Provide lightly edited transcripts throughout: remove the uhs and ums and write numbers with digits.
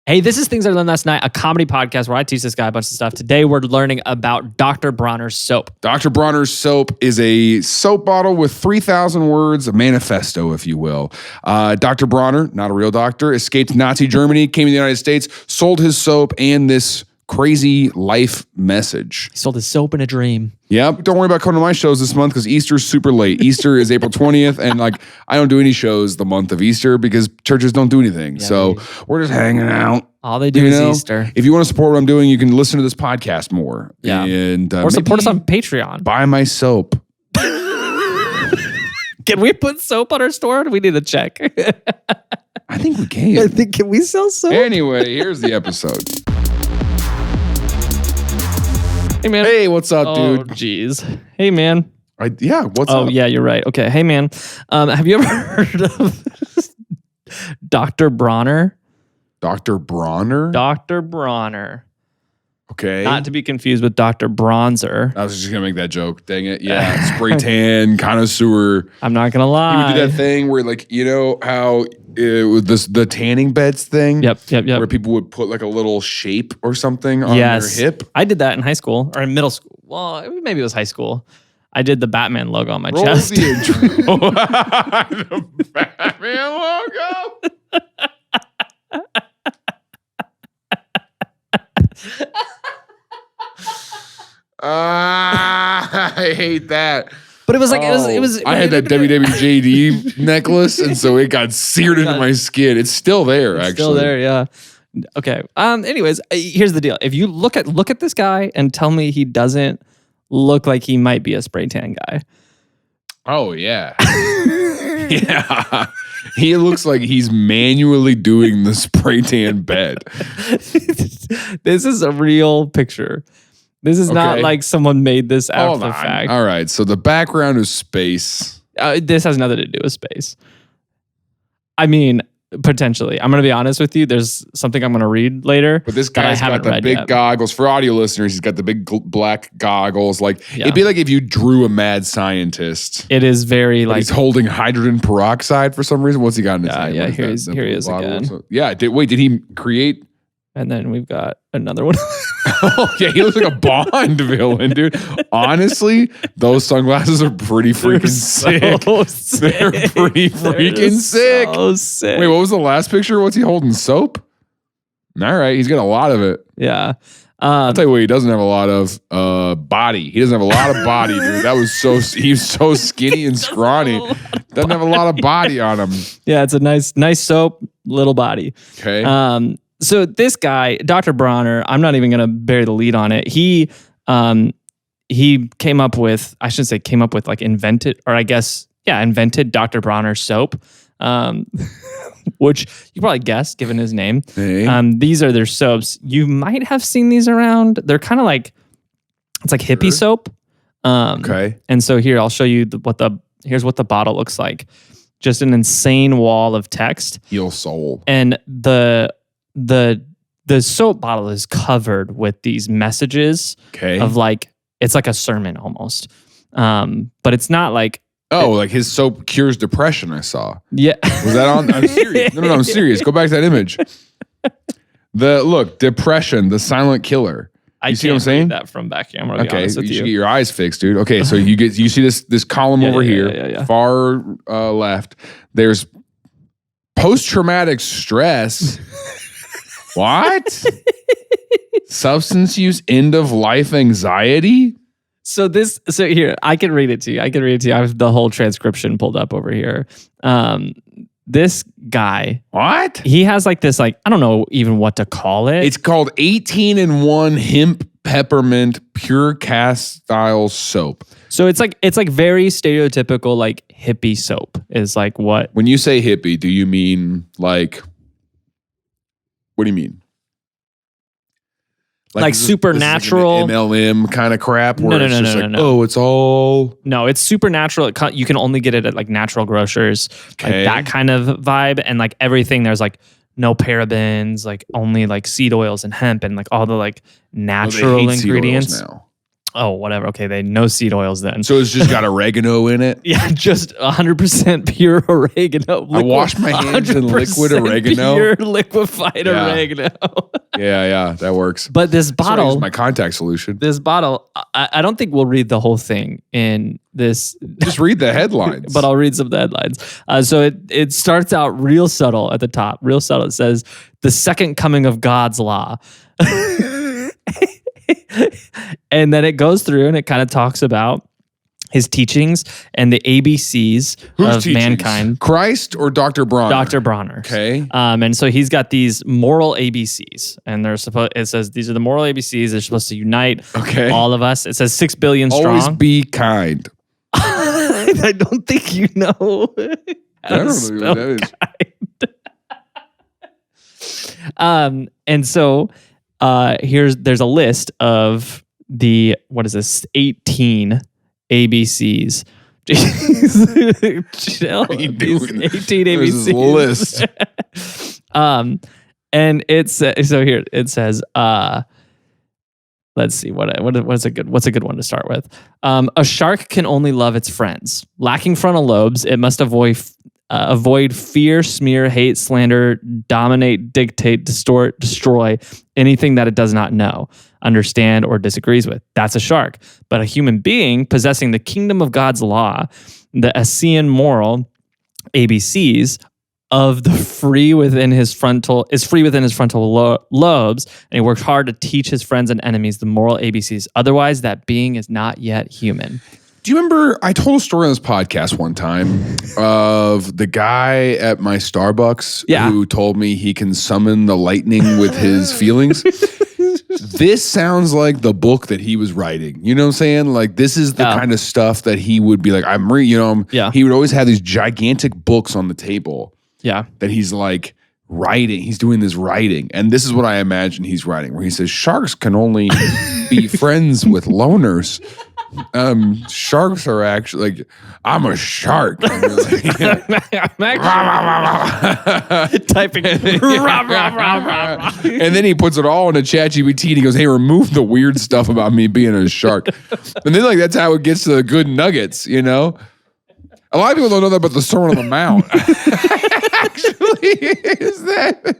Hey, this is Things I Learned Last Night, a comedy podcast where I teach this guy a bunch of stuff. Today, we're learning about Dr. Bronner's soap. Dr. Bronner's soap is a soap bottle with 3,000 words, a manifesto, if you will. Dr. Bronner, not a real doctor, escaped Nazi Germany, came to the United States, sold his soap and this crazy life message. He sold his soap in a dream. Yep. Don't worry about coming to my shows this month because Easter's super late. Easter is April 20th, and I don't do any shows the month of Easter because churches don't do anything. Yeah, so we're just hanging out. All they do is Easter. If you want to support what I'm doing, you can listen to this podcast more. Yeah. And, or support us on Patreon. Buy my soap. Can we put soap on our store? We need to check. I think we can. Can we sell soap? Anyway, here's the episode. Hey, man. Hey, what's up, dude? Oh, jeez. Hey, man. What's up? Oh, yeah, you're right. Okay. Hey, man. Have you ever heard of Dr. Bronner? Dr. Bronner? Dr. Bronner. Okay. Not to be confused with Dr. Bronzer. I was just going to make that joke. Dang it. Yeah. Spray tan, connoisseur. I'm not going to lie. You would do that thing where, like, you know how with the tanning beds thing? Yep. Where people would put like a little shape or something on their hip? I did that in high school or in middle school. Well, maybe it was high school. I did the Batman logo on my chest. The intro. The Batman logo? I hate that. But it was like it was. I had that WWJD necklace, and so it got seared into my skin. It's still there, actually. Still there, yeah. Okay. Anyways, here's the deal. If you look at this guy and tell me he doesn't look like he might be a spray tan guy. Oh yeah. Yeah. He looks like he's manually doing the spray tan bed. This is a real picture. This is not like someone made this after the fact. All right. So the background is space. This has nothing to do with space. I mean, potentially. I'm going to be honest with you. There's something I'm going to read later. But this guy's got the big goggles. For audio listeners, he's got the big black goggles. Like it'd be like if you drew a mad scientist. It is very like he's holding hydrogen peroxide for some reason. What's he got in his hand? Yeah, here he is again. So, did he create? And then we've got another one. Oh, yeah, he looks like a Bond villain, dude. Honestly, those sunglasses are pretty freaking sick. They're pretty freaking sick. So sick. Wait, what was the last picture? What's he holding? Soap? All right, he's got a lot of it. Yeah. I'll tell you what, he doesn't have a lot of body. He doesn't have a lot of body, dude. He's so skinny and scrawny. Doesn't have a lot of body on him. Yeah, it's a nice soap, little body. Okay. So this guy, Dr. Bronner, I'm not even going to bury the lead on it. He came up with, I should say came up with like invented Dr. Bronner's soap, which you probably guessed given his name. Hey. These are their soaps. You might have seen these around. They're kind of like, it's like hippie soap. Okay. And so here, I'll show you here's what the bottle looks like. Just an insane wall of text. Heal soul. And the soap bottle is covered with these messages of like, it's like a sermon almost. But it's not like, like his soap cures depression, I saw. Yeah. Was that on? I'm serious. No, I'm serious. Go back to that image. Depression, the silent killer. You see what I'm saying? That from back here. I'm gonna be honest with you should get your eyes fixed, dude. Okay, so you see this column over here, far left. There's post-traumatic stress. What? Substance use, end of life anxiety? So here, I can read it to you. I have the whole transcription pulled up over here. This guy, what? He has like this, like, I don't know even what to call it. It's called 18-in-1 hemp peppermint pure cast style soap. So it's like very stereotypical, like hippie soap is like what. When you say hippie, do you mean like, what do you mean? Like supernatural, like MLM kind of crap. Where No. Oh, it's all. No, it's supernatural. You can only get it at like natural grocers, like that kind of vibe, and like everything. There's like no parabens, like only like seed oils and hemp, and like all the like natural ingredients. Now. Oh, whatever. Okay, no seed oils then. So it's just got oregano in it? Yeah, just 100% pure oregano. I wash my hands in liquid oregano. Pure liquefied oregano. Yeah, that works. But this bottle... Use my contact solution. This bottle, I don't think we'll read the whole thing in this. Just read the headlines. But I'll read some of the headlines. So it starts out real subtle at the top. Real subtle. It says, the second coming of God's law. And then it goes through and it kind of talks about his teachings and the ABCs of mankind. Christ or Dr. Bronner? Dr. Bronner. Okay. And so he's got these moral ABCs, and it says these are the moral ABCs. They're supposed to unite all of us. It says 6 billion strong. Always be kind. I don't think you know. I don't know what that is. And so there's a list of the 18 ABCs. Chill. What are you doing? 18 ABCs. List. And it's so here it says let's see what's a good one to start with. A shark can only love its friends. Lacking frontal lobes, it must avoid fear, smear, hate, slander, dominate, dictate, distort, destroy anything that it does not know, understand, or disagrees with. That's a shark. But a human being possessing the kingdom of God's law, the Ascean moral ABCs of the free within his frontal lobes, and he works hard to teach his friends and enemies the moral ABCs. Otherwise, that being is not yet human. Do you remember, I told a story on this podcast one time of the guy at my Starbucks who told me he can summon the lightning with his feelings? This sounds like the book that he was writing. You know what I'm saying? Like, this is the kind of stuff that he would be like, he would always have these gigantic books on the table. Yeah. That he's like writing. He's doing this writing. And this is what I imagine he's writing, where he says, sharks can only be friends with loners. Sharks are actually like, I'm a shark. I'm actually typing. And then he puts it all in a ChatGPT and he goes, hey, remove the weird stuff about me being a shark. And then like, that's how it gets to the good nuggets, you know? A lot of people don't know that about the Sermon on the Mount. Actually, is that?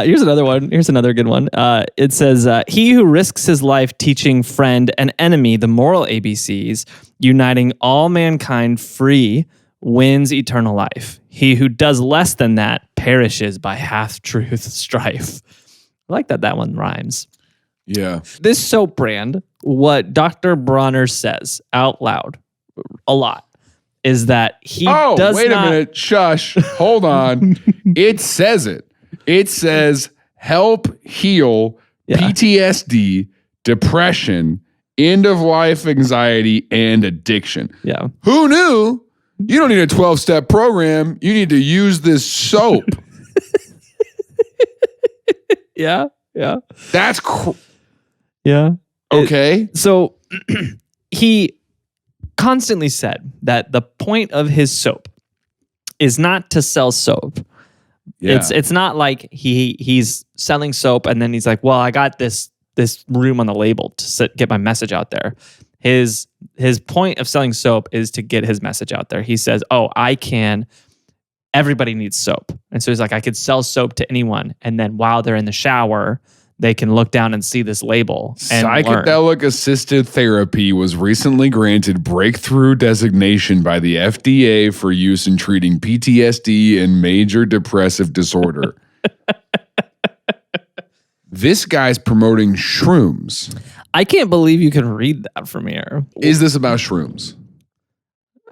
Here's another one. Here's another good one. It says, he who risks his life teaching friend and enemy the moral ABCs, uniting all mankind free, wins eternal life. He who does less than that perishes by half-truth strife. I like that one rhymes. Yeah. This soap brand, what Dr. Bronner says out loud a lot, is that he does wait a minute. Shush. Hold on. It says it. It says help heal PTSD, depression, end-of-life anxiety, and addiction. Yeah. Who knew? You don't need a 12-step program. You need to use this soap. Yeah. That's yeah. Okay. So he constantly said that the point of his soap is not to sell soap. Yeah. It's not like he's selling soap and then he's like, well, I got this room on the label to get my message out there. His point of selling soap is to get his message out there. He says, everybody needs soap. And so he's like, I could sell soap to anyone. And then while they're in the shower, they can look down and see this label and Psychedelic assisted therapy was recently granted breakthrough designation by the FDA for use in treating PTSD and major depressive disorder. This guy's promoting shrooms. I can't believe you can read that from here. Is this about shrooms?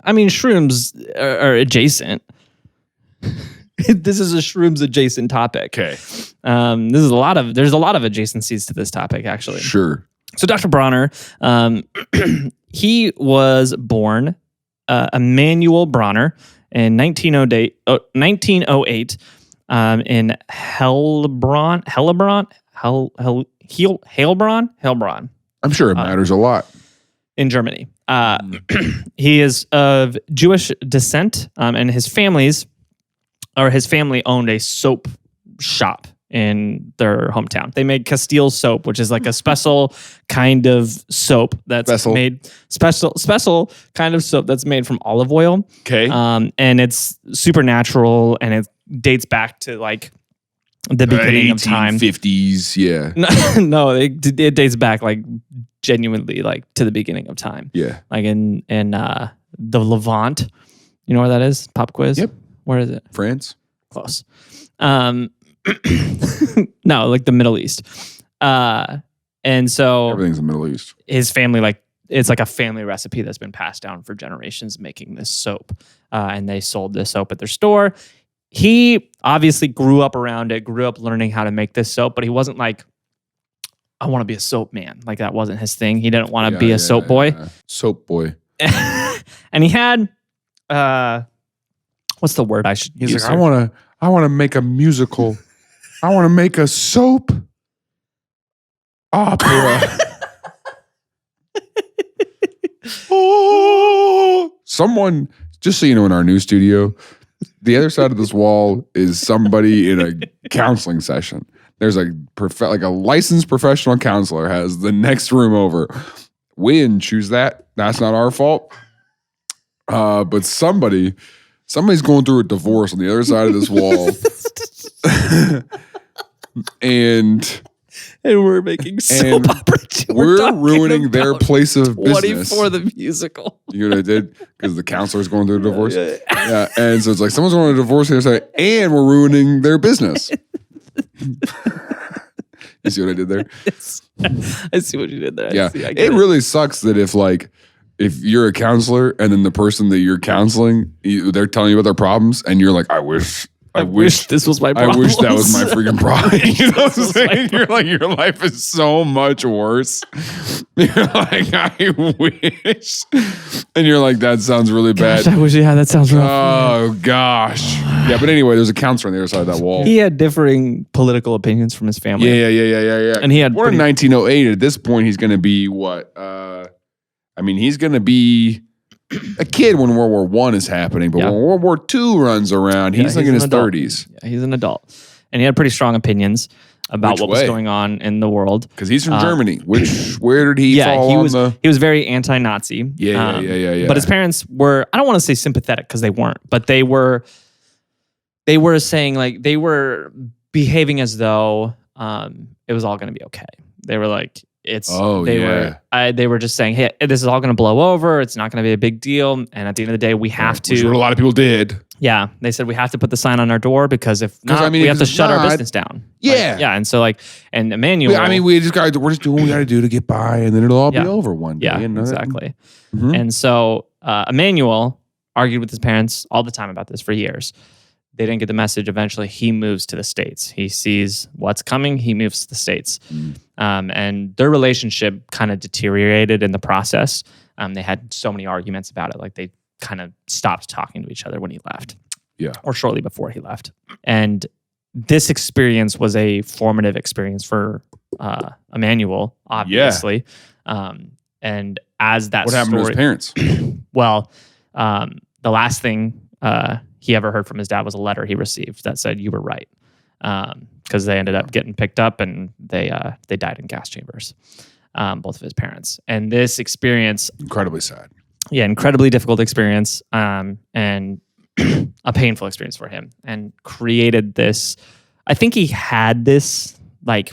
I mean, shrooms are adjacent. This is a shrooms adjacent topic. Okay. There's a lot of adjacencies to this topic, actually. Sure. So Dr. Bronner, he was born Emmanuel Bronner in 1908 in Heilbronn. I'm sure it matters a lot. In Germany. He is of Jewish descent, and his family owned a soap shop in their hometown. They made Castile soap, which is like a special kind of soap that's made special kind of soap that's made from olive oil. Okay. And it's supernatural, and it dates back to like the beginning of time. 1850s, yeah. No, it dates back like genuinely like to the beginning of time. Yeah. Like in the Levant. You know where that is? Pop quiz? Yep. Where is it? France. Close. No, like the Middle East. And so everything's the Middle East. His family, like, it's like a family recipe that's been passed down for generations making this soap. And they sold this soap at their store. He obviously grew up around it, grew up learning how to make this soap, but he wasn't like, I want to be a soap man. Like, that wasn't his thing. He didn't want to be a soap boy. Soap boy. And he had, what's the word I should use? He's like, I want to make a musical. I want to make a soap opera. Oh, someone, just so you know, in our new studio, the other side of this wall is somebody in a counseling session. There's like a licensed professional counselor has the next room over. We didn't choose that. That's not our fault. But somebody's going through a divorce on the other side of this wall. and we're making soap opera. We're ruining their place of business. 24 the musical. You know what I did? Because the counselor's going through a divorce. Yeah. And so it's like someone's going to divorce the other side, and we're ruining their business. You see what I did there? Yes. I see what you did there. Yeah. It really sucks that if you're a counselor and then the person that you're counseling, they're telling you about their problems, and you're like, I wish this was my problem. I wish that was my freaking problem. You know what I'm saying? You're like, your life is so much worse. You're like, I wish. And you're like, that sounds really bad. I wish, that sounds rough. Oh, gosh. Yeah, but anyway, there's a counselor on the other side of that wall. He had differing political opinions from his family. Yeah. And he had born in 1908. At this point, he's going to be what? He's going to be a kid when World War I is happening, but when World War II runs around, he's like in his 30s. Yeah, he's an adult. And he had pretty strong opinions about what was going on in the world. Because he's from Germany. Where did he fall he was very anti-Nazi. Yeah. But his parents were, I don't want to say sympathetic because they weren't, but they were saying, like, they were behaving as though it was all going to be okay. They were like, they were just saying, hey, this is all going to blow over. It's not going to be a big deal. And at the end of the day, we have to. Which what a lot of people did. Yeah. They said we have to put the sign on our door because if not, we have to shut our business down. Yeah. And so and Emmanuel. we're just doing what we got to do to get by, and then it'll all be over one day. Yeah, exactly. Mm-hmm. And so Emmanuel argued with his parents all the time about this for years. They didn't get the message. Eventually, he moves to the States. He sees what's coming. He moves to the States. And their relationship kind of deteriorated in the process. They had so many arguments about it. Like, they kind of stopped talking to each other when he left. Yeah. Or shortly before he left. And this experience was a formative experience for Emmanuel, obviously. Yeah. And as that What happened to his parents? Well, the last thing he ever heard from his dad was a letter he received that said, "You were right," because they ended up getting picked up and they died in gas chambers, both of his parents. And this experience, incredibly sad. Yeah, incredibly difficult experience, and a painful experience for him, and created this. I think he had this like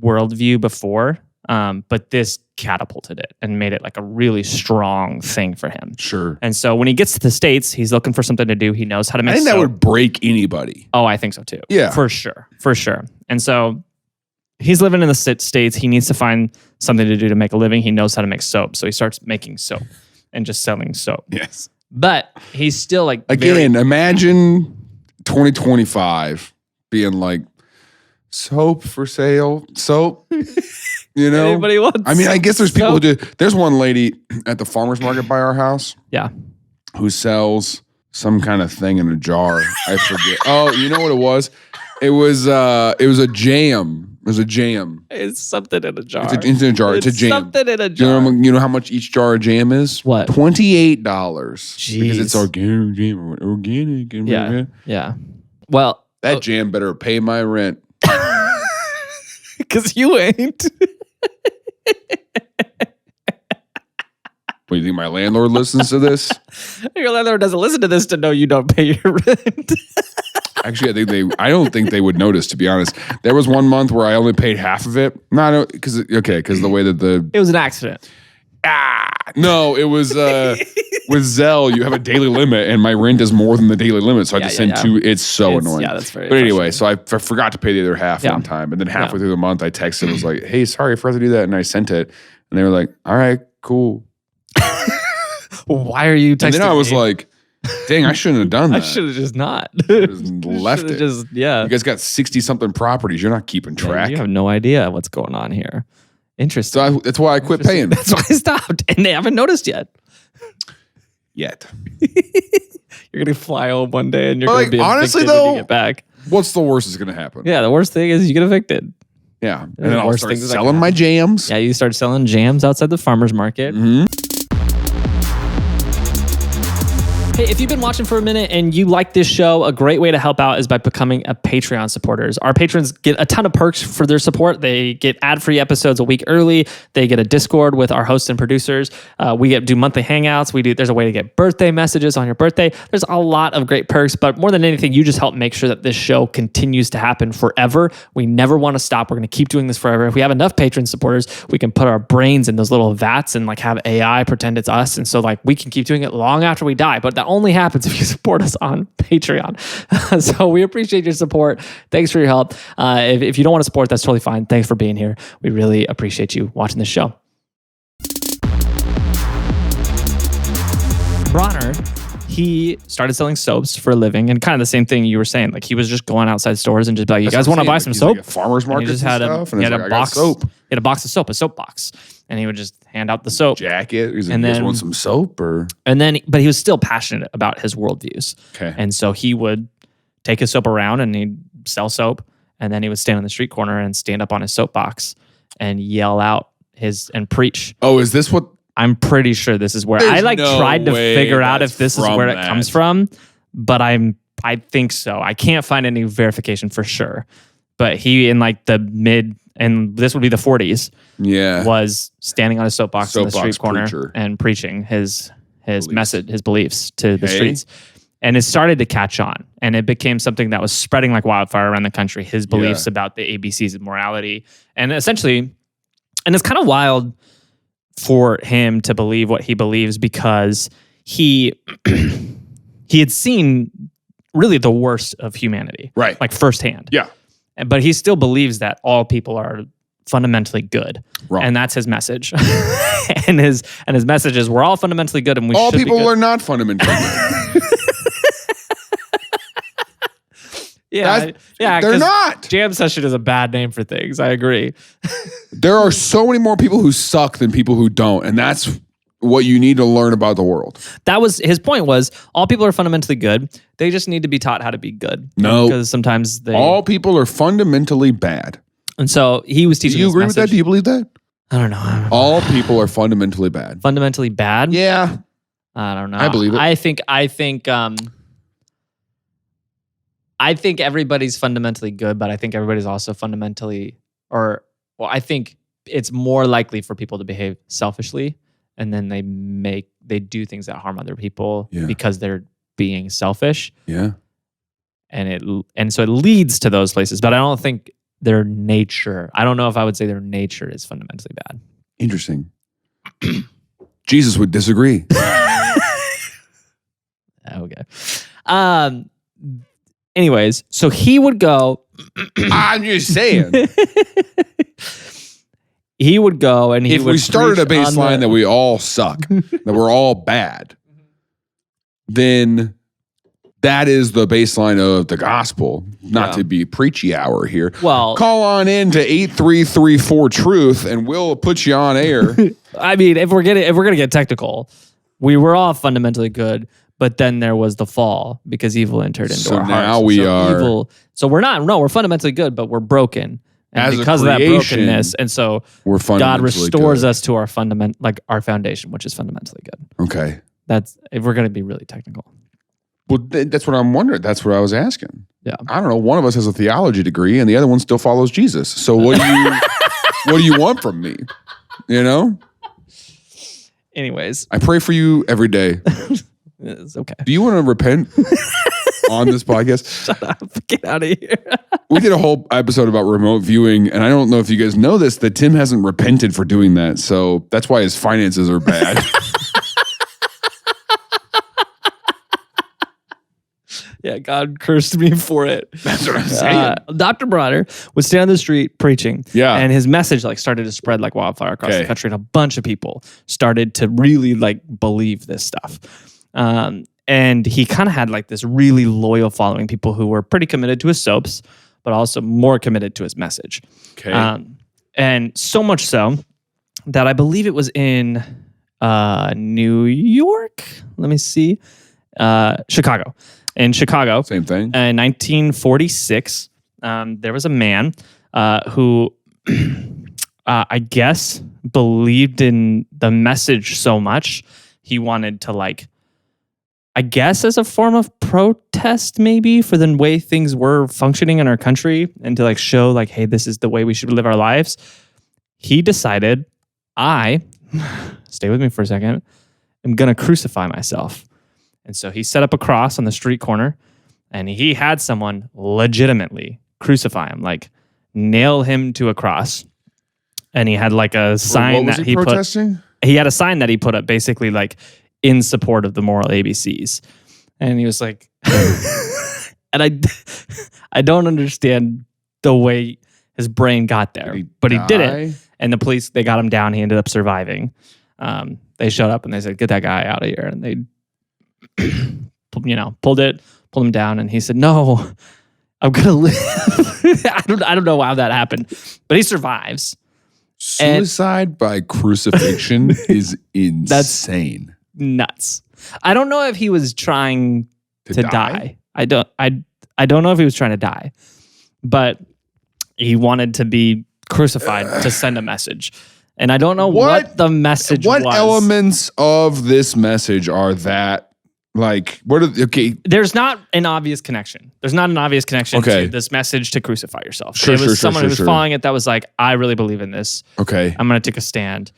worldview before, but this catapulted it and made it like a really strong thing for him. Sure. And so when he gets to the States, he's looking for something to do. He knows how to make soap. That would break anybody. Oh, I think so too. Yeah. For sure. And so he's living in the States. He needs to find something to do to make a living. He knows how to make soap. So he starts making soap and just selling soap. Yes. But he's still like... Again, imagine 2025 being like, soap for sale, soap... You know, anybody wants. I mean, I guess there's people who do. There's one lady at the farmer's market by our house. Yeah. Who sells some kind of thing in a jar. I forget. Oh, you know what it was? It was a jam. It was a jam. It's something in a jar. It's in a jar. It's a jam. Something in a jar. You know how much each jar of jam is? What? $28. Jeez. Because it's organic jam. Organic. Yeah. Well, That jam better pay my rent. Because you ain't. What, you think my landlord listens to this? Your landlord doesn't listen to this to know you don't pay your rent. Actually, I don't think they would notice, to be honest. There was one month where I only paid half of it. No, because the way that it was an accident. No, it was with Zelle. You have a daily limit, and my rent is more than the daily limit, so I had to send two. It's so annoying. Yeah, that's very. But anyway, so I forgot to pay the other half one time, and then halfway through the month, I texted and was like, "Hey, sorry, I forgot to do that," and I sent it, and they were like, "All right, cool." Why are you texting? And then I was like, dang, I shouldn't have done that. I should have just not. Just left it. You You guys got 60-something properties. You're not keeping track. You have no idea what's going on here. Interesting. So that's why I quit paying. That's why I stopped. And they haven't noticed yet. You're going to fly home one day and you're going to be honestly, evicted when you get back. What's the worst that's going to happen? Yeah, the worst thing is you get evicted. Yeah. And then I'll start selling my jams. Yeah, you start selling jams outside the farmer's market. Mm-hmm. Hey, if you've been watching for a minute and you like this show, a great way to help out is by becoming a Patreon supporters. Our patrons get a ton of perks for their support. They get ad-free episodes a week early. They get a Discord with our hosts and producers. We do monthly hangouts. There's a way to get birthday messages on your birthday. There's a lot of great perks, but more than anything, you just help make sure that this show continues to happen forever. We never want to stop. We're going to keep doing this forever. If we have enough patron supporters, we can put our brains in those little vats and have AI pretend it's us. And so we can keep doing it long after we die. But that only happens if you support us on Patreon. So we appreciate your support. Thanks for your help. If you don't want to support, that's totally fine. Thanks for being here. We really appreciate you watching this show. Bronner, he started selling soaps for a living, and kind of the same thing you were saying. He was just going outside stores and just be like, "You guys want to buy some soap?" Like a farmer's market. He just had a box. Soap. He had a box of soap, a soap box, and he would just hand out the soap jacket. He's like, "You guys want some soap?" But he was still passionate about his worldviews. Okay, and so he would take his soap around and he'd sell soap, and then he would stand on the street corner and stand up on his soapbox and yell out and preach. Oh, is this what? I'm pretty sure this is where tried to figure out if this is where it comes from, but I think so. I can't find any verification for sure. But he in the mid, and this would be the 40s, was standing on a soapbox in the street corner and preaching his message, his beliefs to the streets. And it started to catch on, and it became something that was spreading like wildfire around the country. His beliefs about the ABCs of morality, and essentially, and it's kind of wild for him to believe what he believes, because he had seen really the worst of humanity, right? Firsthand. Yeah. But he still believes that all people are fundamentally good. Wrong. And that's his message. and his message is we're all fundamentally good, and all people are not fundamentally good. They're not. Jam session is a bad name for things. I agree. There are so many more people who suck than people who don't, and that's what you need to learn about the world. That was his point. Was all people are fundamentally good. They just need to be taught how to be good. No, because sometimes all people are fundamentally bad. And so he was teaching. Do you agree with that? Do you believe that? I don't know. All people are fundamentally bad. Fundamentally bad? Yeah. I don't know. I believe it. I think everybody's fundamentally good, but I think everybody's also fundamentally, I think it's more likely for people to behave selfishly, and then they do things that harm other people because they're being selfish. Yeah. And so it leads to those places, but I don't think their nature. I don't know if I would say their nature is fundamentally bad. Interesting. Jesus would disagree. Okay. Anyways, so he would go. I'm just saying. He would go and if we started a baseline that we all suck, that we're all bad, then that is the baseline of the gospel. Not to be preachy hour here. Well, call on in to 8334 Truth, and we'll put you on air. I mean, if we're gonna get technical, we were all fundamentally good. But then there was the fall because evil entered into our hearts. So now we are. So we're not. No, we're fundamentally good, but we're broken. And because of that brokenness, and so God restores us to our our foundation, which is fundamentally good. Okay. That's if we're going to be really technical. Well, that's what I'm wondering. That's what I was asking. Yeah. I don't know. One of us has a theology degree and the other one still follows Jesus. So what do you want from me? You know? Anyways. I pray for you every day. It's okay. Do you want to repent on this podcast? Shut up. Get out of here. We did a whole episode about remote viewing, and I don't know if you guys know this, that Tim hasn't repented for doing that. So that's why his finances are bad. Yeah, God cursed me for it. That's what I'm saying. Dr. Bronner would stand on the street preaching. Yeah. And his message like started to spread like wildfire across the country. And a bunch of people started to really like believe this stuff. And he kind of had like this really loyal following, people who were pretty committed to his soaps, but also more committed to his message. Okay. And so much so that I believe it was in New York. Let me see. Chicago. In Chicago, Same thing. In 1946, there was a man who I guess believed in the message so much he wanted to like, I guess as a form of protest maybe for the way things were functioning in our country and to like show like, hey, this is the way we should live our lives. He decided, stay with me for a second, I'm going to crucify myself. And so he set up a cross on the street corner and he had someone legitimately crucify him, like nail him to a cross. And he had like a sign that he protesting? He had a sign that he put up basically like in support of the moral ABCs. And he was like, and I don't understand the way his brain got there, but he did it. And the police, they got him down. He ended up surviving. They showed up and they said, get that guy out of here. And they pulled him down, and he said, no, I'm gonna live. I don't know how that happened, but he survives. Suicide by crucifixion is insane. That's nuts. I don't know if he was trying to die. I don't know if he was trying to die, but he wanted to be crucified to send a message. And I don't know what the message was. What elements of this message are that? Like, there's not an obvious connection. There's not an obvious connection to this message to crucify yourself. It was someone who was following it that was like, I really believe in this. Okay. I'm going to take a stand.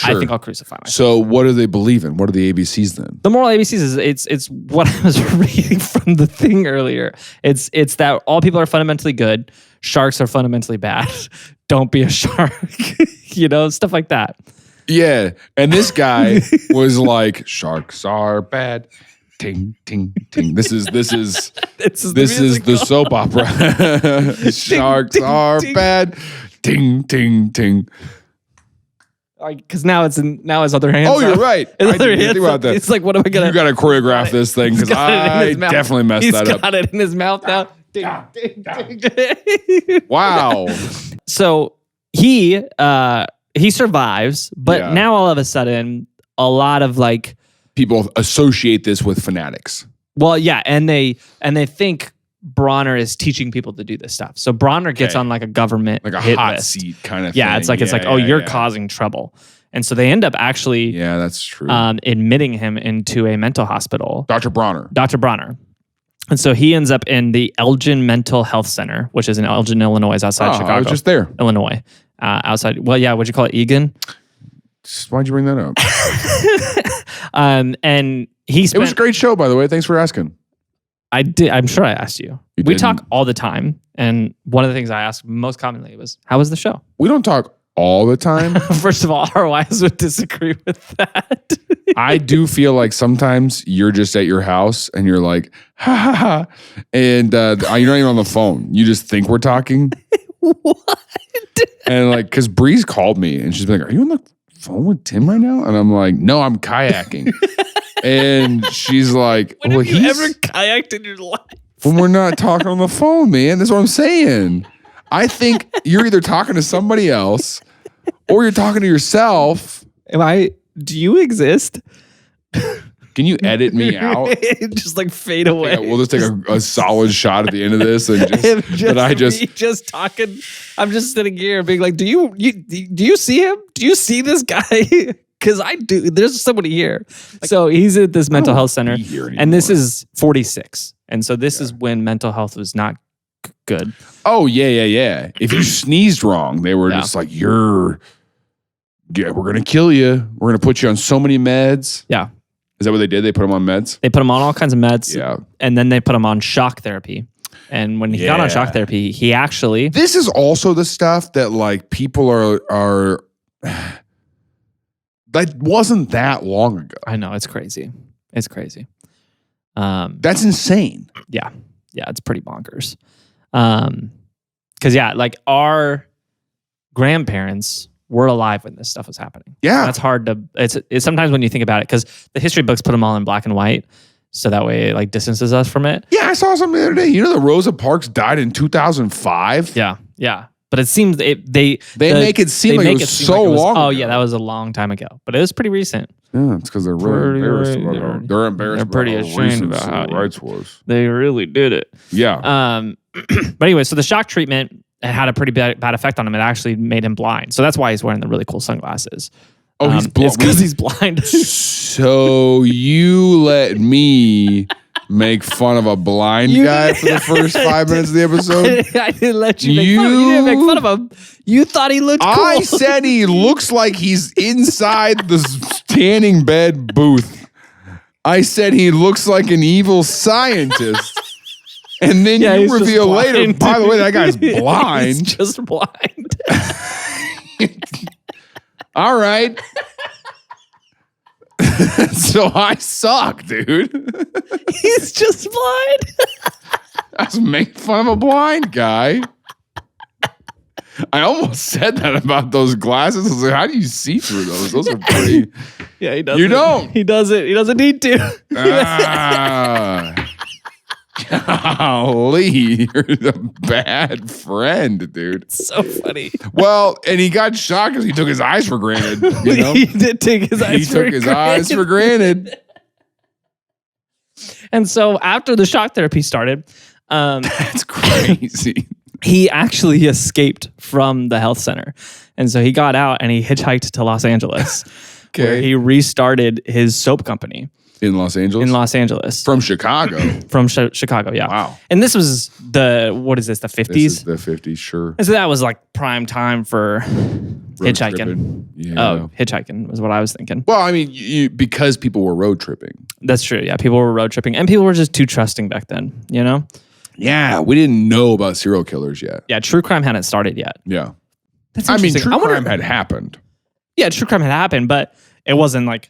I think I'll crucify myself. So what do they believe in? What are the ABCs then? The moral ABCs is it's what I was reading from the thing earlier. It's that all people are fundamentally good. Sharks are fundamentally bad. Don't be a shark. Stuff like that. Yeah, and this guy was like, "Sharks are bad." Ting ting ting. This is the soap opera. Sharks are bad. Ting ting ting. Because now it's other hands. Oh, you're right. I didn't think about that. It's like, what am I gonna? You got to choreograph this thing because I definitely messed that up. He's got it in his mouth now. Ding, ding, ding. Wow. So he survives, but now all of a sudden, a lot of like people associate this with fanatics. Well, yeah, and they think Bronner is teaching people to do this stuff. So Bronner gets on like a government like a hit hot list. Seat kind of thing. It's like, you're causing trouble. And so they end up actually that's true. Admitting him into a mental hospital. Dr. Bronner. And so he ends up in the Elgin Mental Health Center, which is in Elgin, Illinois, outside Chicago. I was just there. Illinois. Outside. Well, yeah, what'd you call it? Egan? Why'd you bring that up? And it was a great show, by the way. Thanks for asking. I did. I'm sure I asked you. We talk all the time. And one of the things I ask most commonly was, how was the show? We don't talk all the time. First of all, our wives would disagree with that. I do feel like sometimes you're just at your house and you're like, ha ha ha. And you're not even on the phone. You just think we're talking. What? And like, because Bree's called me and she's like, are you on the phone with Tim right now? And I'm like, no, I'm kayaking. And she's like, when have you ever kayaked in your life? When we're not talking on the phone, man. That's what I'm saying. I think you're either talking to somebody else or you're talking to yourself. Do you exist? Can you edit me out? Just like fade away. Yeah, we'll just take a solid shot at the end of this and just talking. I'm just sitting here being like, do you see him? Do you see this guy? Because I do. There's somebody here. So he's at this mental health center. And this is 46. And so this is when mental health was not good. Oh, yeah. If you sneezed wrong, they were just like, we're going to kill you. We're going to put you on so many meds. Yeah. Is that what they did? They put him on meds? They put him on all kinds of meds. Yeah. And then they put him on shock therapy. And when he got on shock therapy, he actually... This is also the stuff that like people are that wasn't that long ago. I know. It's crazy. It's crazy. That's insane. Yeah. Yeah. It's pretty bonkers. Because like our grandparents were alive when this stuff was happening. Yeah. That's hard to... It's sometimes when you think about it, because the history books put them all in black and white. So that way it like distances us from it. Yeah, I saw something the other day. You know that Rosa Parks died in 2005? Yeah. But it seems they make it seem like it was so long ago. Oh yeah, that was a long time ago. But it was pretty recent. Yeah, it's because they're really embarrassed about it. They're embarrassed. They're pretty about ashamed about how civil rights was. They really did it. Yeah. But anyway, so the shock treatment had a pretty bad effect on him. It actually made him blind. So that's why he's wearing the really cool sunglasses. Oh, he's blind. It's because he's blind. So you let me make fun of a blind guy for the first 5 minutes of the episode? I didn't let you make fun of him. You didn't make fun of him. You thought he looked cool. I said he looks like he's inside the tanning bed booth. I said he looks like an evil scientist. And then you reveal later, by the way, that guy's blind. He's just blind. All right. So I suck, dude. He's just blind. I was making fun of a blind guy. I almost said that about those glasses. I was like, how do you see through those? Those are pretty. Yeah, he doesn't. You don't. He doesn't. He doesn't need to. Golly, you're a bad friend, dude. It's so funny. Well, and he got shocked because he took his eyes for granted. You know? He did take his eyes for granted. He took his eyes for granted. And so after the shock therapy started, that's crazy. He actually escaped from the health center. And so he got out and he hitchhiked to Los Angeles, where he restarted his soap company. In Los Angeles? In Los Angeles. From Chicago? From Chicago, yeah. Wow. And this was the 50s? This is the 50s, sure. And so that was like prime time for hitchhiking. Yeah. Hitchhiking was what I was thinking. Well, I mean, because people were road tripping. That's true, yeah. People were road tripping. And people were just too trusting back then, you know? Yeah, we didn't know about serial killers yet. Yeah, true crime hadn't started yet. Yeah. That's interesting. True crime had happened. Yeah, true crime had happened, but it wasn't like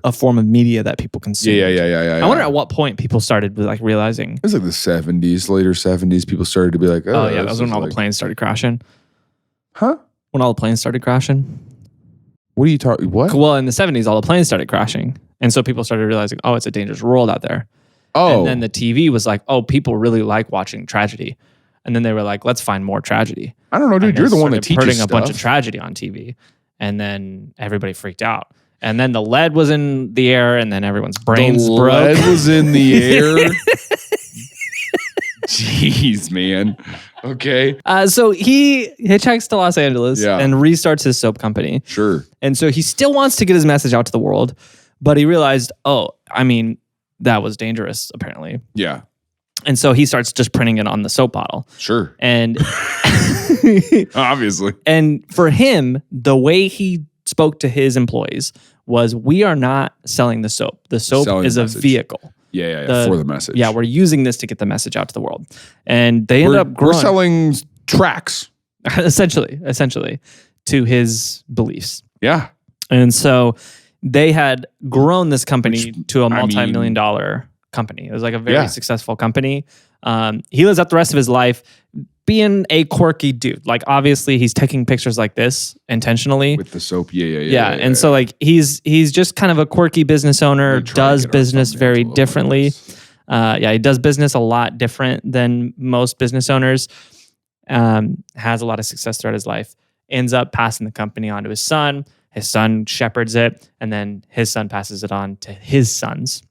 a form of media that people consumed. Yeah. I wonder at what point people started like realizing. It was like the 70s, later 70s. People started to be like, oh yeah, that was when all the planes started crashing. Huh? When all the planes started crashing. What are you talking? What? Well, in the 70s, all the planes started crashing. And so people started realizing, oh, it's a dangerous world out there. Oh. And then the TV was like, oh, people really like watching tragedy. And then they were like, let's find more tragedy. I don't know, dude. You're the one that teaches putting stuff. a bunch of tragedy on TV. And then everybody freaked out. And then the lead was in the air, and then everyone's brains broke. The lead was in the air? Jeez, man. Okay. So he hitchhikes to Los Angeles and restarts his soap company. Sure. And so he still wants to get his message out to the world, but he realized, that was dangerous, apparently. Yeah. And so he starts just printing it on the soap bottle. Sure. And obviously. And for him, the way he spoke to his employees was, we are not selling the soap. The soap is a vehicle. Yeah, for the message. Yeah, we're using this to get the message out to the world. And they end up growing. We're selling tracks. essentially, to his beliefs. Yeah. And so they had grown this company to a multi-million-dollar company. It was like a very successful company. He lives out the rest of his life being a quirky dude. Like, obviously, he's taking pictures like this intentionally. With the soap, yeah. So, like, he's just kind of a quirky business owner, does business very differently. He does business a lot different than most business owners. Has a lot of success throughout his life. Ends up passing the company on to his son. His son shepherds it, and then his son passes it on to his sons.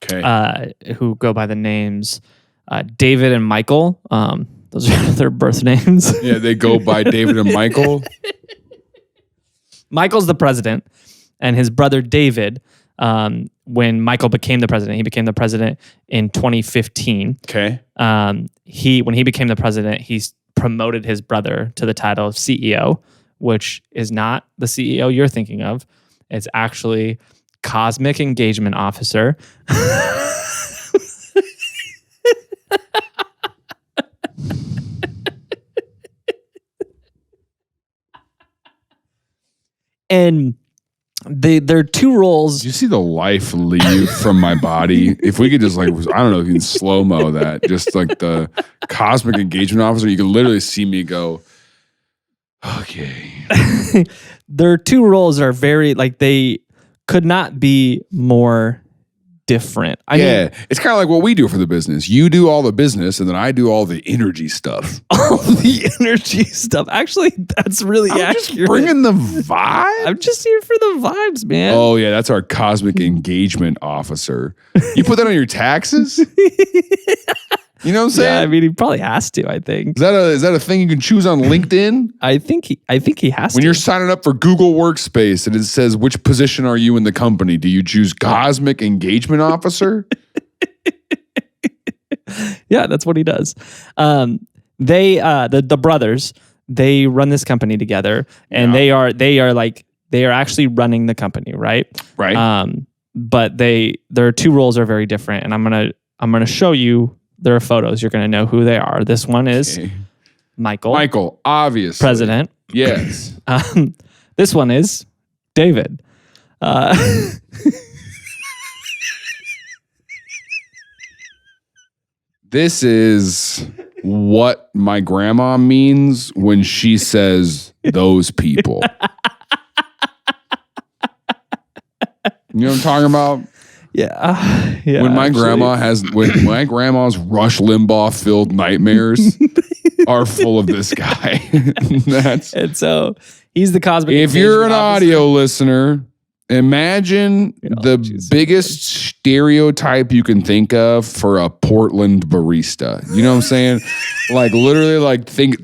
Okay. Who go by the names David and Michael. Those are their birth names. Yeah, they go by David and Michael. Michael's the president, and his brother David. When Michael became the president, he became the president in 2015. Okay. When he became the president, he promoted his brother to the title of CEO, which is not the CEO you're thinking of. It's actually Cosmic Engagement Officer. And there are two roles. Did you see the life leave from my body? If we could just I don't know if you can slow-mo that, just like the Cosmic Engagement Officer, you could literally see me go, okay. Their two roles are very, they could not be more different. I mean, it's kind of like what we do for the business. You do all the business, and then I do all the energy stuff. All the energy stuff. Actually, that's really accurate. Just bringing the vibe. I'm just here for the vibes, man. Oh yeah, that's our Cosmic Engagement Officer. You put that on your taxes? You know what I'm saying? Yeah, I mean, he probably has to, I think. Is that a thing you can choose on LinkedIn? I think he has to. When you're signing up for Google Workspace and it says, which position are you in the company? Do you choose Cosmic Engagement Officer? Yeah, that's what he does. The brothers, they run this company together, and they are actually running the company, right? Right. But their two roles are very different, and I'm gonna show you their photos. You're gonna know who they are. This one is Michael. Michael, obviously. President. Yes. This one is David. This is what my grandma means when she says those people. You know what I'm talking about? Yeah. When my grandma's Rush Limbaugh filled nightmares are full of this guy. And so he's the Cosmic. If you're an audio listener, imagine the biggest stereotype you can think of for a Portland barista. You know what I'm saying?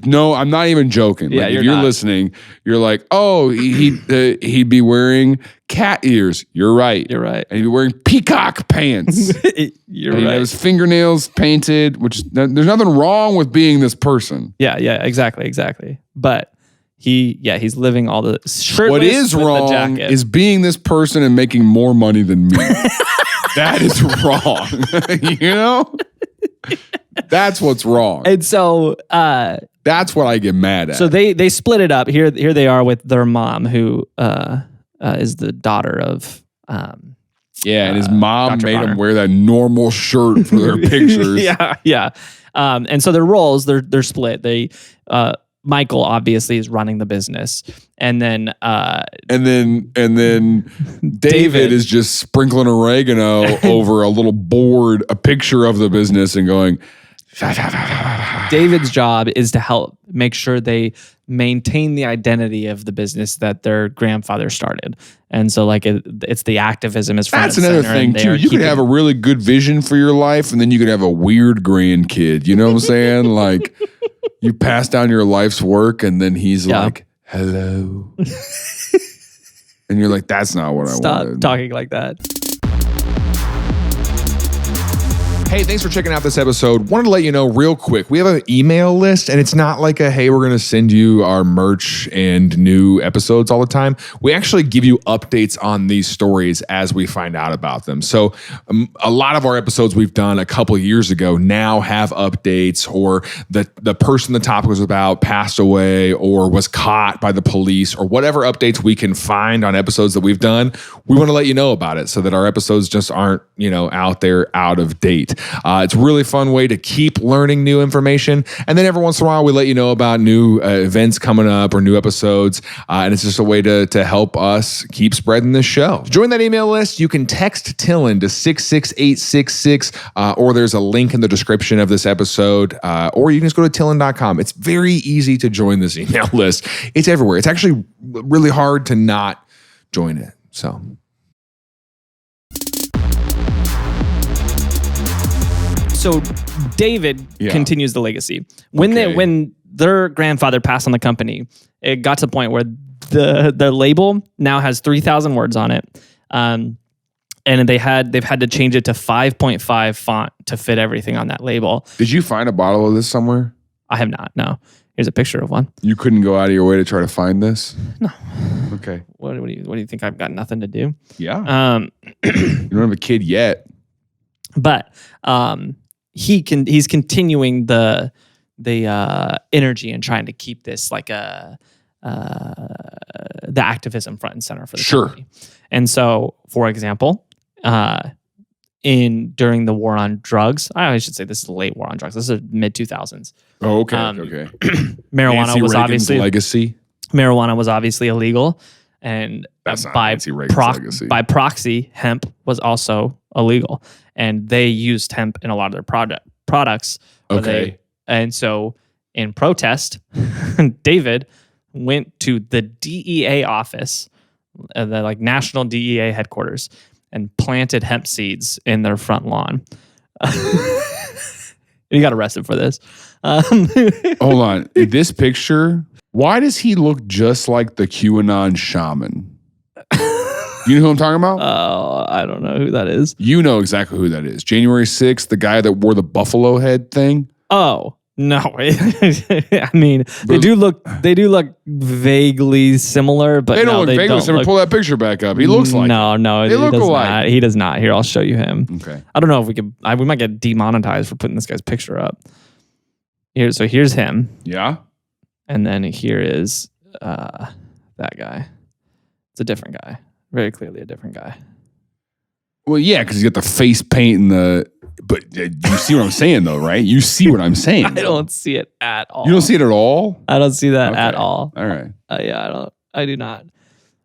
No, I'm not even joking. Yeah, if you're listening, you're like, oh, he'd be wearing cat ears. You're right. And he'd be wearing peacock pants. You're right. He'd have his fingernails painted, which there's nothing wrong with being this person. Yeah, exactly. But he's living all the shirtless. What is wrong is being this person and making more money than me. That is wrong. You know? That's what's wrong. And so that's what I get mad at. So they split it up. Here they are with their mom, who is the daughter of and his mom Dr. made Bronner. him wear that normal shirt for their pictures. Yeah. And so their roles, they're split. Michael obviously is running the business, and then David is just sprinkling oregano over a little board, a picture of the business, and going. David's job is to help make sure they maintain the identity of the business that their grandfather started, and so it's the activism is front. That's another thing too. You could have a really good vision for your life, and then you could have a weird grandkid. You know what I'm saying? Like. You pass down your life's work, and then he's like, hello. And you're like, that's not what I wanted. Stop talking like that. Hey, thanks for checking out this episode. Wanted to let you know real quick, we have an email list, and it's not like hey, we're going to send you our merch and new episodes all the time. We actually give you updates on these stories as we find out about them. So a lot of our episodes we've done a couple years ago now have updates, or the person the topic was about passed away or was caught by the police, or whatever updates we can find on episodes that we've done. We want to let you know about it so that our episodes just aren't, out there out of date. It's a really fun way to keep learning new information. And then every once in a while, we let you know about new events coming up or new episodes. And it's just a way to help us keep spreading this show. To join that email list, you can text TILLN to 66866, or there's a link in the description of this episode, or you can just go to TILLN.com. It's very easy to join this email list. It's everywhere. It's actually really hard to not join it. So... So David continues the legacy. When their grandfather passed on the company, it got to the point where the label now has 3,000 words on it. And they've had to change it to 5.5 font to fit everything on that label. Did you find a bottle of this somewhere? I have not. No. Here's a picture of one. You couldn't go out of your way to try to find this? No. Okay. What do you think? I've got nothing to do. Yeah. You don't have a kid yet. But he's continuing the energy and trying to keep this like the activism front and center for the company. And so, for example, during the war on drugs, I should say this is the late war on drugs. This is mid 2000s. Oh, okay. Okay. Marijuana Nancy was Reagan's obviously legacy. Marijuana was obviously illegal, and That's not Nancy Reagan's legacy. By proxy, hemp was also illegal, and they used hemp in a lot of their products. Okay. And so, in protest, David went to the DEA office, the like national DEA headquarters, and planted hemp seeds in their front lawn. He got arrested for this. Hold on. In this picture, why does he look just like the QAnon shaman? You know who I'm talking about? Oh, I don't know who that is. You know exactly who that is. January 6th, the guy that wore the buffalo head thing. Oh, no. I mean, they do look vaguely similar, but they don't look vaguely similar. Pull that picture back up. He looks like no, they look alike. Not. He does not. Here, I'll show you him. Okay. I don't know if we could. We might get demonetized for putting this guy's picture up. Here's him. Yeah. And then here is that guy. It's a different guy. Very clearly a different guy. Well, yeah, because you got the face paint and the. But you see what I'm saying, though, right? You see what I'm saying. I don't see it at all. You don't see it at all? I don't see that at all. All right. Yeah, I do not.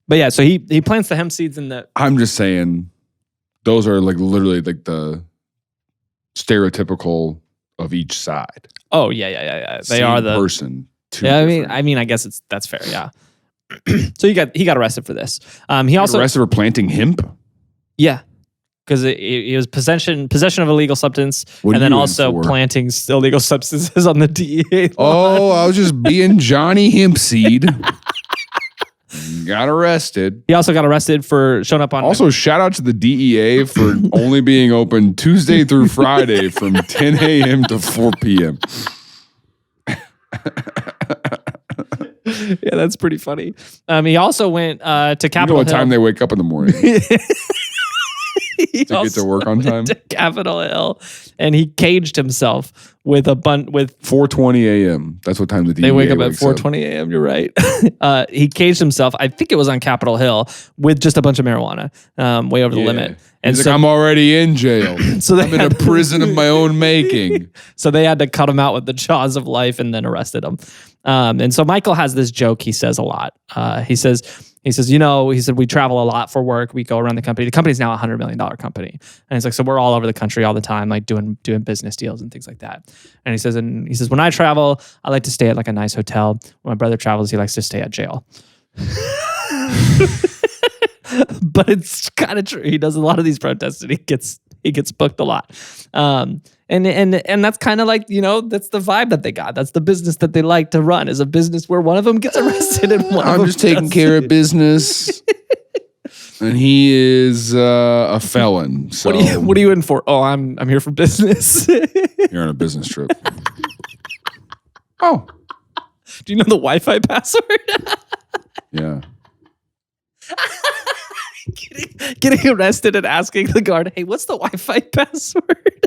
But yeah, so he plants the hemp seeds in the. I'm just saying, those are like literally like the stereotypical of each side. Oh yeah. They Same are the person. Yeah, I mean, I guess that's fair. Yeah. So he got arrested for this. He also arrested for planting hemp. Yeah. Because it was possession of illegal substance, and then also planting illegal substances on the DEA. Oh, I was just being Johnny Hempseed. Got arrested. He also got arrested for showing up on. Also, shout out to the DEA for only being open Tuesday through Friday from 10 a.m. to 4 p.m. Yeah, that's pretty funny. He also went to Capitol Hill. What Hill. Time they wake up in the morning. To get to work on time. To Capitol Hill, and he caged himself with 4:20 a.m. That's what time the DEA they wake up at 4:20 a.m. You're right. He caged himself. I think it was on Capitol Hill with just a bunch of marijuana, way over the limit. And he's like, I'm already in jail. So I'm in a prison of my own making. So they had to cut him out with the jaws of life and then arrested him. And so Michael has this joke he says a lot. He says, we travel a lot for work. We go around the company. The company's now a $100 million company. And he's like, so we're all over the country all the time, like doing business deals and things like that. And he says, when I travel, I like to stay at like a nice hotel. When my brother travels, he likes to stay at jail. But it's kind of true. He does a lot of these protests and he gets booked a lot. And that's kind of like, that's the vibe that they got. That's the business that they like to run, is a business where one of them gets arrested and one of them I'm just taking care of business. And he is a felon. So what are you in for? Oh, I'm here for business. You're on a business trip. Oh. Do you know the Wi-Fi password? Yeah. Getting arrested and asking the guard, hey, what's the Wi-Fi password?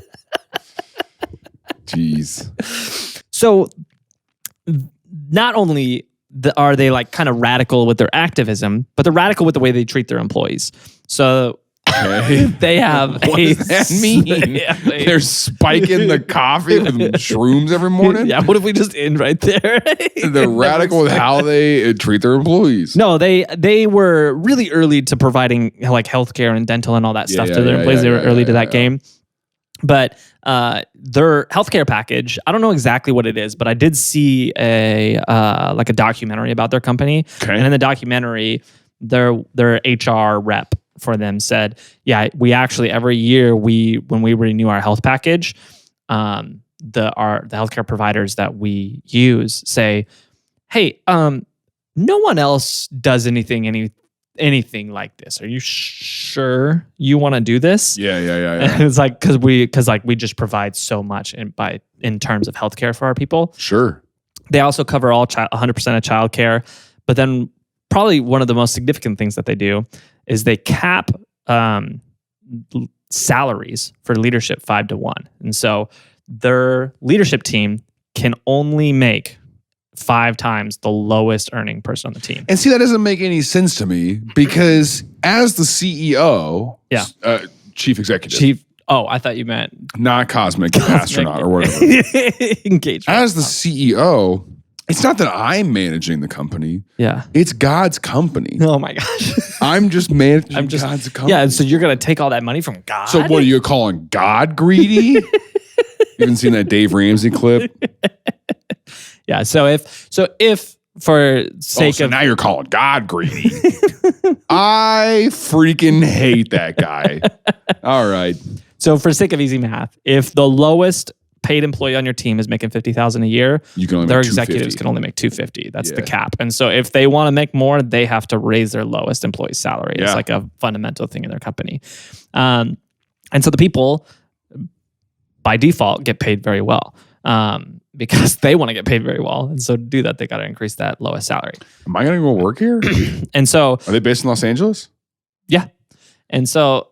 Jeez. So not only are they like kind of radical with their activism, but they're radical with the way they treat their employees. So they have what does that mean? They're spiking the coffee with shrooms every morning? Yeah, what if we just end right there? They're radical with how they treat their employees. No, they were really early to providing like healthcare and dental and all that stuff to their employees. They were early to that game. But their healthcare package, I don't know exactly what it is, but I did see a documentary about their company. Okay. And in the documentary, their HR rep for them said, yeah, we actually every year when we renew our health package, the healthcare providers that we use say, hey, no one else does anything like this. Are you sure you want to do this? Yeah. And it's like, because we just provide so much in terms of healthcare for our people. Sure. They also cover 100% of childcare, but then probably one of the most significant things that they do is they cap salaries for leadership 5-1. And so their leadership team can only make 5 times the lowest earning person on the team. And see, that doesn't make any sense to me because as the CEO, chief executive. I thought you meant not cosmic astronaut or whatever. Engagement. As the CEO, it's not that I'm managing the company. Yeah. It's God's company. Oh my gosh. I'm just managing God's company. Yeah, and so you're going to take all that money from God? So what are you calling God greedy? You haven't seen that Dave Ramsey clip? Yeah, so if for sake of now you're calling God greedy. I freaking hate that guy. All right. So for sake of easy math, if the lowest paid employee on your team is making $50,000 a year, their executives can only make $250,000. That's the cap. And so if they want to make more, they have to raise their lowest employee's salary. It's like a fundamental thing in their company. And so the people, by default, get paid very well because they want to get paid very well. And so to do that, they got to increase that lowest salary. Am I going to go work here? And so... Are they based in Los Angeles? Yeah. And so...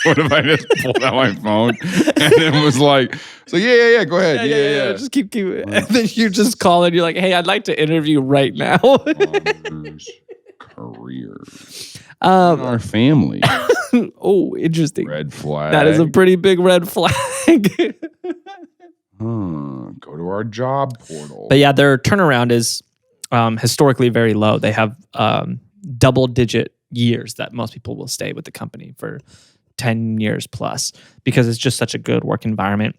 What if I just pulled out my phone and it was like, so yeah, go ahead. Yeah. Just keep. And then you just call and you're like, hey, I'd like to interview right now. Career. Our family. Oh, interesting. Red flag. That is a pretty big red flag. Go to our job portal. But yeah, their turnaround is historically very low. They have double-digit years that most people will stay with the company for 10 years plus because it's just such a good work environment.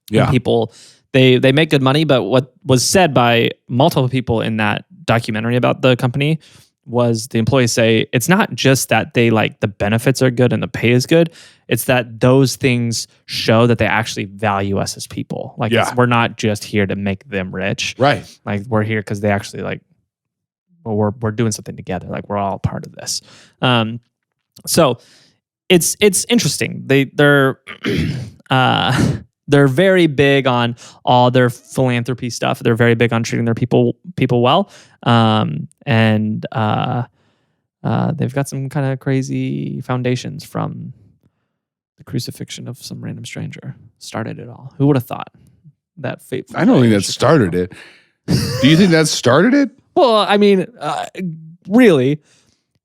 Yeah. And people, they make good money, but what was said by multiple people in that documentary about the company was the employees say it's not just that they like the benefits are good and the pay is good. It's that those things show that they actually value us as people. Like we're not just here to make them rich. Right. Like we're here because they actually like, well, we're doing something together. Like we're all part of this. So it's interesting. They're very big on all their philanthropy stuff. They're very big on treating their people well. And they've got some kind of crazy foundations from the crucifixion of some random stranger. Started it all. Who would have thought that fate? I don't think that started it. Do you think that started it? Well, I mean, really,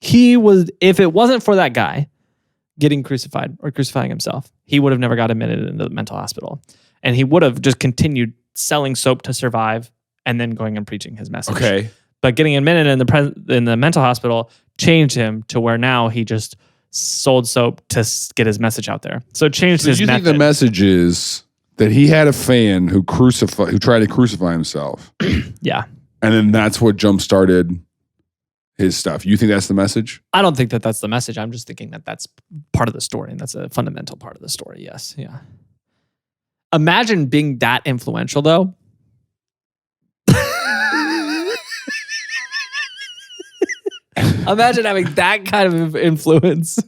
if it wasn't for that guy getting crucified or crucifying himself, he would have never got admitted into the mental hospital. And he would have just continued selling soap to survive and then going and preaching his message. Okay. But getting admitted in the mental hospital changed him to where now he just sold soap to get his message out there. So it changed his method. Do you think the message is that he had a fan who tried to crucify himself? Yeah. And then that's what jump-started his stuff. You think that's the message? I don't think that that's the message. I'm just thinking that that's part of the story, and that's a fundamental part of the story. Yes, yeah. Imagine being that influential, though. Imagine having that kind of influence.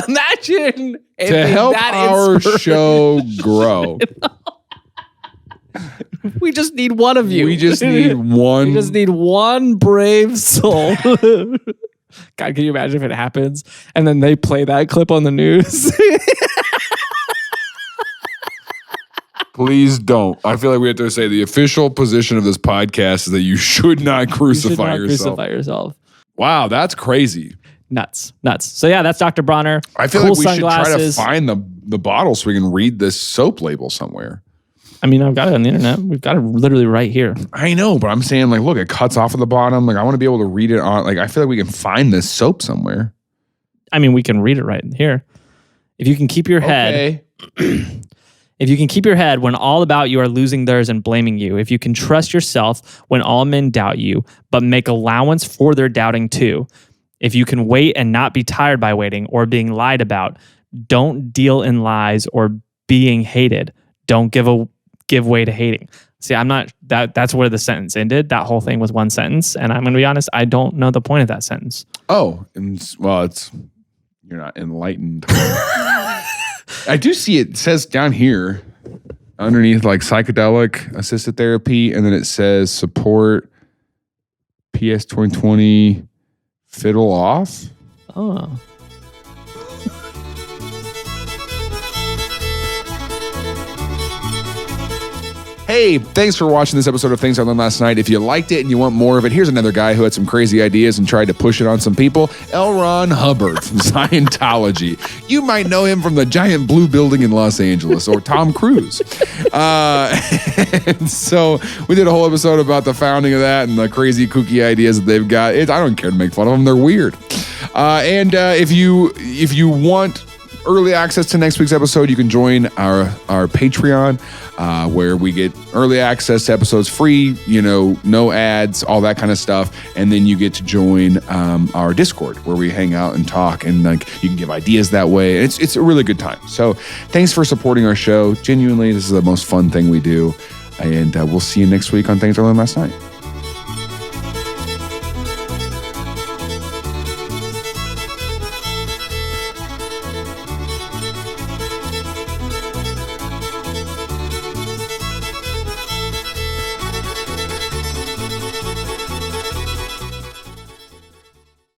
Imagine to help our show grow. We just need one of you. We just need one. We just need one brave soul. God, can you imagine if it happens? And then they play that clip on the news. Please don't. I feel like we have to say the official position of this podcast is that you should not crucify yourself. Wow, that's crazy. Nuts. So yeah, that's Dr. Bronner. I feel like we should try to find the bottle so we can read this soap label somewhere. I mean, I've got it on the internet. We've got it literally right here. I know, but I'm saying, like, look, it cuts off at the bottom. Like, I want to be able to read it on. Like, I feel like we can find this soap somewhere. I mean, we can read it right here. If you can keep your head. If you can keep your head when all about you are losing theirs and blaming you. If you can trust yourself when all men doubt you, but make allowance for their doubting too. If you can wait and not be tired by waiting or being lied about. Don't deal in lies or being hated. Don't give give way to hating. See, I'm not that's where the sentence ended. That whole thing was one sentence. And I'm going to be honest, I don't know the point of that sentence. Oh, well, you're not enlightened. I do see it says down here underneath like psychedelic assisted therapy. And then it says support PS 2020 fiddle off. Oh. Hey, thanks for watching this episode of Things I Learned Last Night. If you liked it and you want more of it, here's another guy who had some crazy ideas and tried to push it on some people. L. Ron Hubbard from Scientology. You might know him from the giant blue building in Los Angeles, or Tom Cruise. And so we did a whole episode about the founding of that and the crazy kooky ideas that they've got. I don't care to make fun of them. They're weird. And if you want early access to next week's episode, you can join our Patreon, where we get early access to episodes free, no ads, all that kind of stuff. And then you get to join our Discord, where we hang out and talk, and you can give ideas that way. It's a really good time. So thanks for supporting our show. Genuinely, this is the most fun thing we do. And we'll see you next week on Things I Learned Last Night.